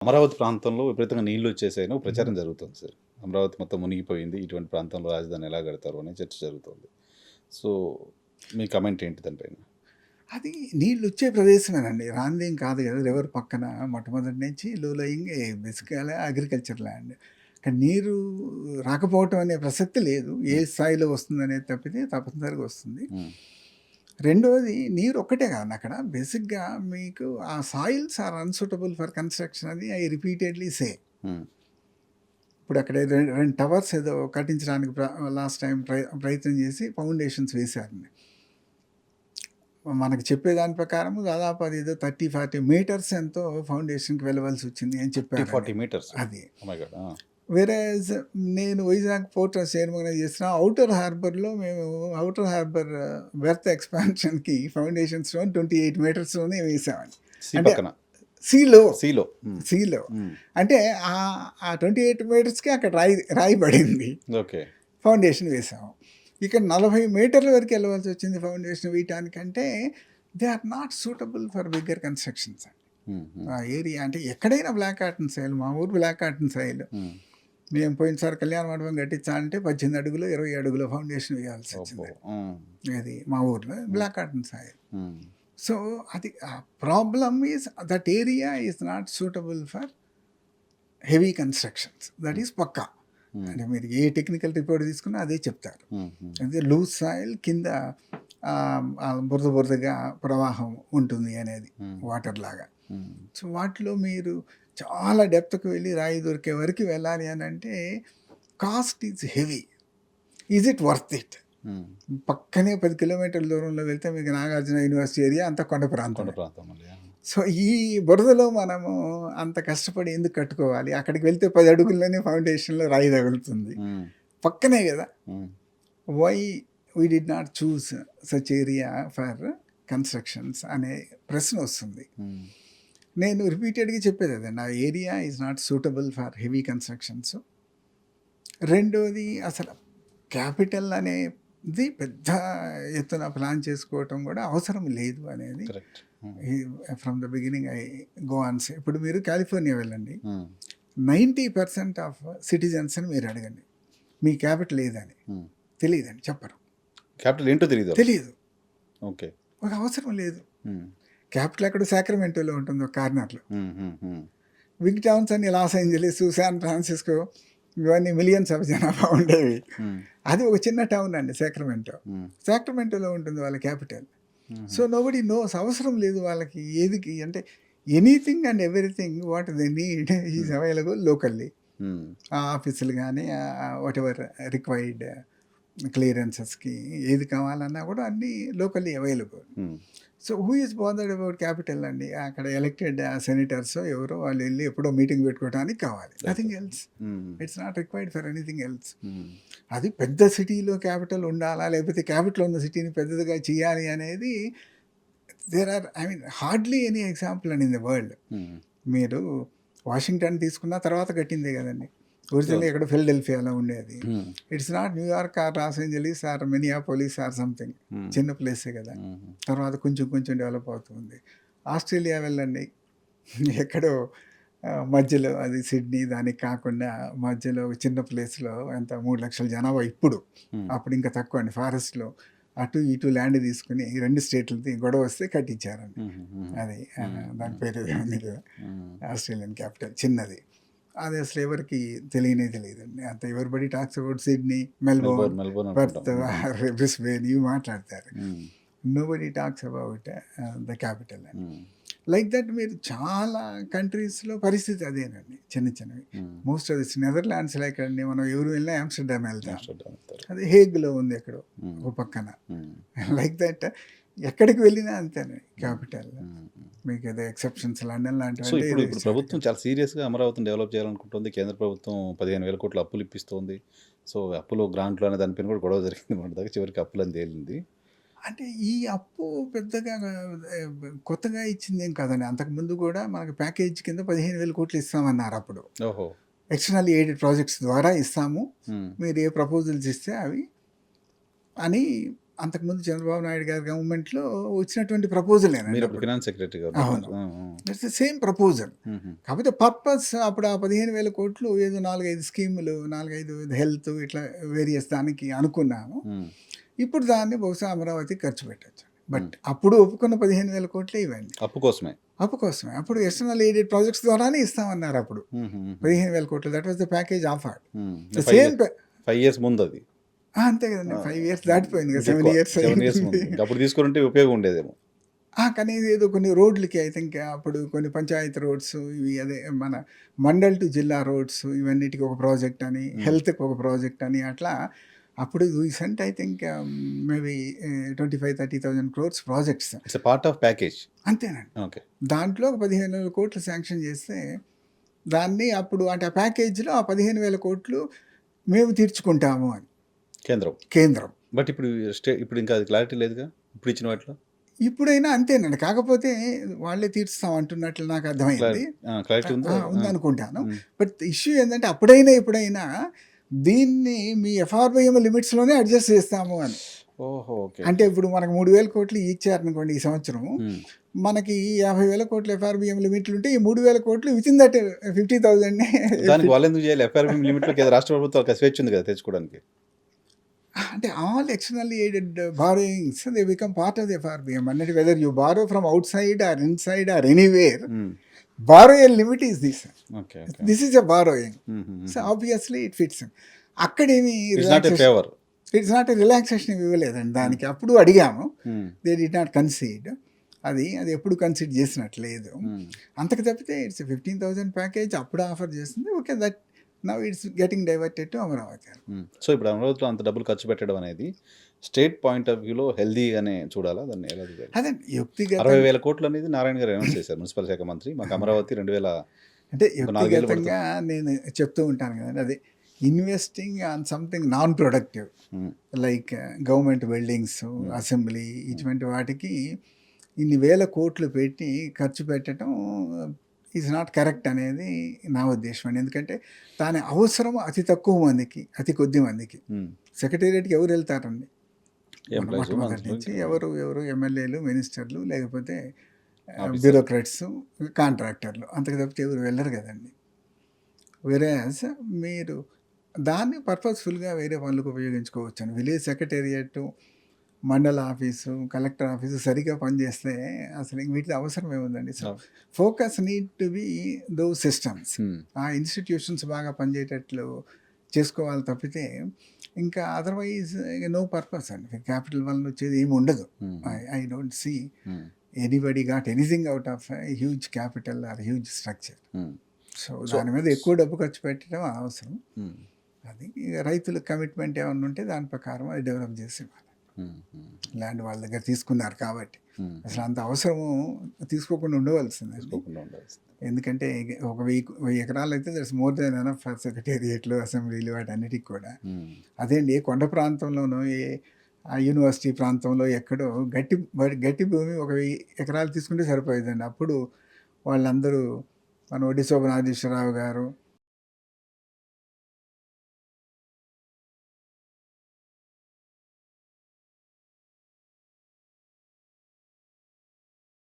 అమరావతి ప్రాంతంలో విపరీతంగా నీళ్లు వచ్చేసాయని ఒక ప్రచారం జరుగుతుంది సార్. అమరావతి మొత్తం మునిగిపోయింది. ఇటువంటి ప్రాంతంలో రాజధాని ఎలా కడతారు అనే చర్చ జరుగుతుంది. సో, మీ కమెంట్ ఏంటి దానిపైన? అది నీళ్ళొచ్చే ప్రదేశమేనండి. రానిదేం కాదు కదా! రివర్ పక్కన మొట్టమొదటి నుంచి లో లోయింగ్ బేసికల్‌గా అగ్రికల్చర్ ల్యాండ్. కానీ నీరు రాకపోవటం అనే ప్రసక్తి లేదు. ఏ స్థాయిలో వస్తుందనేది తప్పితే తప్పనిసరిగా వస్తుంది. హ్మ్. రెండోది నీరు ఒక్కటే కాదండి అక్కడ. బేసిక్‌గా మీకు ఆ soils are unsuitable for construction అని ఐ రిపీటెడ్‌లీ సే. హ్మ్. ఇప్పుడు అక్కడ 2 టవర్స్ ఏదో కట్టించడానికి లాస్ట్ టైం ప్రయత్నం చేసి ఫౌండేషన్స్ వేశారండి. మనకు చెప్పేదాని ప్రకారం దాదాపు అది ఏదో 30-40 మీటర్స్ ఎంతో ఫౌండేషన్కి వెళ్ళవలసి వచ్చింది అని చెప్పారు. 40 మీటర్స్. అది ఓ మై గాడ్! ఆ! వేరేజ్ నేను వైజాగ్ పోర్ట్ ట్రస్ట్ చైర్మన్గా చేసిన ఔటర్ హార్బర్లో మేము ఔటర్ హార్బర్ బెర్త్ ఎక్స్పాన్షన్కి ఫౌండేషన్స్ 28 మీటర్స్లోనే వేసామండి. సీ అంటే పక్కన. సీలో సీలో. హ్మ్. సీలో హ్మ్. అంటే ఆ 28 మీటర్స్కి అక్కడ రాయి పడింది, ఓకే. ఫౌండేషన్ వేసాము. ఇక్కడ 40 మీటర్ల వరకు వెళ్ళవలసి వచ్చింది ఫౌండేషన్ వేయటానికంటే they are not suitable for bigger constructions. Hmm. Hmm. ఆ ఏరియా అంటే ఎక్కడైనా బ్లాక్ కాటన్ సైల్, మా ఊరు బ్లాక్ కాటన్ సైల్. హ్మ్. మేము పోయినసారి కళ్యాణ మండపం కట్టించాలంటే 18 అడుగులు 20 అడుగుల ఫౌండేషన్ వేయాల్సి అబ్బో! వచ్చింది. హ్మ్. అది మా ఊర్లో black cotton soil. Hmm. So అది problem is that area is not suitable for heavy constructions. That is పక్కా. అంటే మీరు ఏ టెక్నికల్ రిపోర్ట్ తీసుకున్నా అదే చెప్తారు. హ్మ్. హ్మ్. అదే లూజ్ సాయిల్ కింద బురదగా ప్రవాహం ఉంటుంది అనేది వాటర్ లాగా. హ్మ్. సో వాటిలో మీరు చాలా డెప్త్కి వెళ్ళి రాయి దొరికే వరకు వెళ్ళాలి అని అంటే cost is heavy. Is it worth it? హ్మ్. పక్కనే 10 కిలోమీటర్ల దూరంలో వెళ్తే మీకు నాగార్జున యూనివర్సిటీ ఏరియా అంతా కొండ కొండ ప్రాంతం. ప్రాంతం మళ్ళీ. ఆ! సో ఈ బురదలో మనము అంత కష్టపడి ఎందుకు కట్టుకోవాలి? అక్కడికి వెళ్తే 10 అడుగుల్లోనే ఫౌండేషన్లో రాయి తగులుతుంది. హ్మ్. పక్కనే కదా. Hmm. Why we did not choose such area for constructions అనే ప్రశ్న వస్తుంది. హ్మ్. నేను రిపీటెడ్గా చెప్పేది అదండి, ఆ area is not suitable for heavy constructions. రెండోది అసలు క్యాపిటల్ అనేది పెద్ద ఎత్తున ప్లాన్ చేసుకోవటం కూడా అవసరం లేదు అనేది కరెక్ట్. హ్మ్. From the beginning I go on say. ఇప్పుడు మీరు కాలిఫోర్నియా వెళ్ళండి, హ్మ్. 90% ఆఫ్ సిటిజన్స్ని మీరు అడగండి మీ క్యాపిటల్ ఏదని, హ్మ్. తెలియదండి, చెప్పరు. క్యాపిటల్ ఏంటో తెలీదు. తెలియదు, ఓకే. ఒక అవసరం లేదు. హ్మ్. క్యాపిటల్ అక్కడ సాక్రమెంటోలో ఉంటుంది ఒక కార్నర్లో. హ్మ్. హ్మ్. హ్మ్. బిగ్ టౌన్స్ అన్ని లాస్ ఏంజలీస్, శాన్ ఫ్రాన్సిస్కో ఇవన్నీ మిలియన్స్ ఆఫ్ జనాభా ఉండేవి. హ్మ్. అది ఒక చిన్న టౌన్ అండి సాక్రమెంటో. హ్మ్. సాక్రమెంటోలో ఉంటుంది వాళ్ళ క్యాపిటల్. హుహు. సో నోబడీ నోస్, అవసరం లేదు వాళ్ళకి ఏదికి అంటే anything and everything what they need is available locally. హ్మ్. ఆ ఆఫీసులు కానీ వాట్ ఎవర్ రిక్వైర్డ్ క్లియరెన్సెస్కి ఏది కావాలన్నా కూడా అన్నీ లోకల్లీ అవైలబుల్. హ్మ్. So who is bothered about capital అండి? అక్కడ ఎలక్టెడ్ సెనేటర్స్ ఎవరో వాళ్ళు వెళ్ళి ఎప్పుడో మీటింగ్ పెట్టుకోవడానికి కావాలి, నథింగ్ ఎల్స్. హ్మ్. It's not required for anything else. హ్మ్. అది పెద్ద సిటీలో క్యాపిటల్ ఉండాలా లేకపోతే క్యాపిటల్ ఉన్న సిటీని పెద్దదిగా చేయాలి అనేది there are I mean hardly any example and in the world. Hmm. మీరు వాషింగ్టన్ తీసుకున్న తర్వాత కట్టిందే కదండి. ఒరిజినల్ ఎక్కడ ఫిలడెల్ఫియాలో ఉండేది. Hmm. It's not New York or Los Angeles or Minneapolis or something. Hmm. చిన్న ప్లేసే కదా. హుహు. తర్వాత కొంచెం కొంచెం డెవలప్ అవుతుంది. ఆస్ట్రేలియా వెళ్ళండి, ఎక్కడో మధ్యలో అది సిడ్నీ దానికి కాకుండా మధ్యలో ఒక చిన్న ప్లేస్లో ఎంత 3 లక్షల జనాభా ఇప్పుడు. హ్మ్. అప్పుడు ఇంకా తక్కువ అండి. ఫారెస్ట్లో అటు ఇటు ల్యాండ్ తీసుకుని 2 స్టేట్లది గొడవ వస్తే కట్టించారండి. హుహు. హుహు. అది హ్మ్. దాని పేరు ఏముంది కదా, హ్మ్. ఆస్ట్రేలియన్ క్యాపిటల్ చిన్నది. అది అసలు ఎవరికి తెలియనే తెలియదండి. అంత everybody talks about Sydney, Melbourne, Melbourne Perth, అనుకుంటాం. బ్రిస్బేన్ ఇవి మాట్లాడతారు. హ్మ్. Nobody talks about the capital అని. హ్మ్. లైక్ దట్ మీరు చాలా కంట్రీస్లో పరిస్థితి అదేనండి, చిన్న చిన్నవి. హ్మ్. Most of this Netherlands like అండి, మనం ఎవరు వెళ్ళినా ఆమ్స్టర్డామ్ వెళ్తాం, ఆమ్స్టర్డామ్ వెళ్తారు. అది హేగ్లో ఉంది ఎక్కడో హ్మ్. ఒక పక్కన. హ్మ్. లైక్ దట్ ఎక్కడికి వెళ్ళినా అంతేనే క్యాపిటల్. హ్మ్. మీకు ఏదో ఎక్సెప్షన్స్ లండన్ సో, లాంటివంటే ఇప్పుడు ఏదో ప్రభుత్వం చాలా సీరియస్‌గా అమరావతిని డెవలప్ చేయాలనుకుంటుంది. కేంద్ర ప్రభుత్వం 15,000 కోట్ల అప్పులు ఇప్పిస్తోంది. సో, అప్పులు గ్రాంట్‌లు అనే దానిపైన కూడా గొడవ జరిగింది మొన్నటిదాకా. చివరికి అప్పులని తేలింది. అంటే ఈ అప్పు పెద్దగా కొత్తగా ఇచ్చిందేం కాదండి. అంతకుముందు కూడా మనకు ప్యాకేజ్ కింద 15,000 కోట్లు ఇస్తామన్నారు అప్పుడు. ఓహో! ఎక్స్టర్నల్ ఎయిడెడ్ ప్రాజెక్ట్స్ ద్వారా ఇస్తాము, హ్మ్. మీరు ఏ ప్రపోజల్స్ ఇస్తే అవి అని అంతకుముందు చంద్రబాబు నాయుడు గారి గవర్నమెంట్లో వచ్చినటువంటి ప్రపోజలేనండి మీరు అప్పుడు అప్పుడు. ఫినాన్స్ సెక్రటరీ గారు అవును. That's the same proposal. కాకపోతే పర్పస్ అప్పుడు ఆ 15,000 కోట్లు ఏదో 4-5 స్కీములు, 4-5 హెల్త్ ఇట్లా వేరియస్ దానికి అనుకున్నాము. ఇప్పుడు దాన్ని బహుశా అమరావతికి ఖర్చు పెట్టచ్చు. బట్ అప్పుడు ఒప్పుకున్న 15,000 కోట్లే ఇవ్వండి. అప్పు కోసమే. అప్పు కోసమే. అప్పుడు ఎక్స్టర్నల్ ఎయిడెడ్ ప్రాజెక్ట్స్ ద్వారానే ఇస్తామన్నారు అప్పుడు 15,000 కోట్లు. That was the package offered. Same 5 years ముందు అది. అంతే కదండి. 5 ఇయర్స్ దాటిపోయింది కదా, 7 ఇయర్స్ 7 ఇయర్స్ ముందు. అప్పుడు తీసుకుంటే ఉపయోగం ఉండేదేమో. కానీ ఏదో కొన్ని రోడ్లకి ఐ థింక్ అప్పుడు కొన్ని పంచాయతీ రోడ్స్ ఇవి అదే మన మండల్ టు జిల్లా రోడ్స్ ఇవన్నిటికి ఒక ప్రాజెక్ట్ అని, హెల్త్కి ఒక ప్రాజెక్ట్ అని అట్లా అప్పుడు recent I think maybe 25,000-30,000 crores projects. It's a part of package. అంతేనండి. ఓకే. దాంట్లో ఒక 15,000 కోట్లు శాంక్షన్ చేస్తే దాన్ని అప్పుడు అంటే ఆ ప్యాకేజీలో ఆ 15,000 కోట్లు మేము తీర్చుకుంటాము అని కేంద్రం. బట్ ఇప్పుడు ఇప్పుడు ఇంకా అది క్లారిటీ లేదుగా ఇప్పుడు ఇచ్చిన వాటిలో. ఇప్పుడైనా అంతేనండి. కాకపోతే వాళ్ళే తీర్చుతాం అంటున్నట్లు నాకు అర్థమైంది. క్లారిటీ ఉందనుకుంటాను. బట్ ఇష్యూ ఏంటంటే అప్పుడైనా ఇప్పుడైనా దీన్ని మీ ఎఫ్ఆర్బిఎం లిమిట్స్లోనే అడ్జస్ట్ చేస్తాము అని. ఓహో, ఓకే. అంటే ఇప్పుడు మనకు 3,000 కోట్లు ఇచ్చారనుకోండి ఈ సంవత్సరం, మనకి 50,000 కోట్లు ఎఫ్ఆర్బిఎం లిమిట్లు ఉంటే ఈ 3,000 కోట్లు విత్ ఇన్ దట్ 50,000 దానికి వాళ్ళు ఎందుకు చేయాలి? ఎఫ్ఆర్బిఎం లిమిట్లోకి రాష్ట్ర ప్రభుత్వం స్వేచ్ఛ ఉంది కదా తెచ్చుకోవడానికి. అంటే all externally aided borrowings they become part of the FRBM అన్నట్టు. Whether you borrow from outside or inside or anywhere, borrowing limit is this. Okay. This is a borrowing. So obviously it fits in. అక్కడేమి it's not a relaxation ఇవ్వలేదండి దానికి. అప్పుడు అడిగాము, they did not కన్సీడ్. అది ఎప్పుడు consider చేసినట్లేదు. అంతకు తప్పితే it's 15,000 package అప్పుడు ఆఫర్ చేస్తుంది. Okay, that now it's getting diverted to Amaravati. So ఇప్పుడు అమరావతిలో అంత డబ్బులు ఖర్చు పెట్టడం అనేది స్టేట్ పాయింట్ ఆఫ్ వ్యూలో హెల్దీగానే చూడాలా దాన్ని? ఎలా చూడాలి? అదే యుక్తిగత 60,000 కోట్లు అనేది నారాయణ గారు అనౌన్స్ చేశారు, మున్సిపల్ శాఖ మంత్రి. మాకు అమరావతి 2000 అంటే యుక్తిగతంగా నేను చెప్తూ ఉంటాను కదండి, అదే investing on something non productive like government buildings, assembly, ఇటువంటి వాటికి ఇన్ని వేల కోట్లు పెట్టి ఖర్చు పెట్టడం ఈజ్ నాట్ కరెక్ట్ అనేది నా ఉద్దేశం అండి. ఎందుకంటే దాని అవసరం అతి తక్కువ మందికి, అతి కొద్ది మందికి. సెక్రటేరియట్కి ఎవరు వెళ్తారండి? మొట్టమొదటి నుంచి ఎవరు ఎమ్మెల్యేలు, మినిస్టర్లు, లేకపోతే బ్యూరోక్రాట్స్, కాంట్రాక్టర్లు, అంతకు తప్పితే ఎవరు వెళ్ళరు కదండి. వేరేస్ మీరు దాన్ని పర్పస్ఫుల్గా వేరే పనులకు ఉపయోగించుకోవచ్చు అని. Village secretariat, mandal office, collector office సరిగ్గా పనిచేస్తే అసలు వీటి అవసరం ఏముందండి. So focus need to be those systems. ఆ ఇన్స్టిట్యూషన్స్ బాగా పనిచేయటట్లు చేసుకోవాలి తప్పితే ఇంకా అదర్వైజ్ నో పర్పస్ అండి. క్యాపిటల్ వల్ల వచ్చేది ఏమి ఉండదు. I don't see anybody got anything out of huge capital or huge structure. So దాని మీద ఎక్కువ డబ్బు ఖర్చు పెట్టడం అవసరం. అది రైతుల కమిట్మెంట్ ఏమన్నా ఉంటే దాని ప్రకారం అది డెవలప్ చేసేవాళ్ళు. ల్యాండ్ వాళ్ళ దగ్గర తీసుకున్నారు కాబట్టి అసలు అంత అవసరము తీసుకోకుండా ఉండవలసింది. ఎందుకంటే ఒక 1000 ఎకరాలు అయితే that's more than enough for సెక్రటేరియట్లు, అసెంబ్లీలు, వాటన్నిటికి కూడా. అదేండి ఏ కొండ ప్రాంతంలోనో, ఏ ఆ యూనివర్సిటీ ప్రాంతంలో ఎక్కడో గట్టి భూమి ఒక 1000 ఎకరాలు తీసుకుంటే సరిపోయేదండి. అప్పుడు వాళ్ళందరూ మన ఒడ్డి శోభనాధీశ్వరరావు గారు,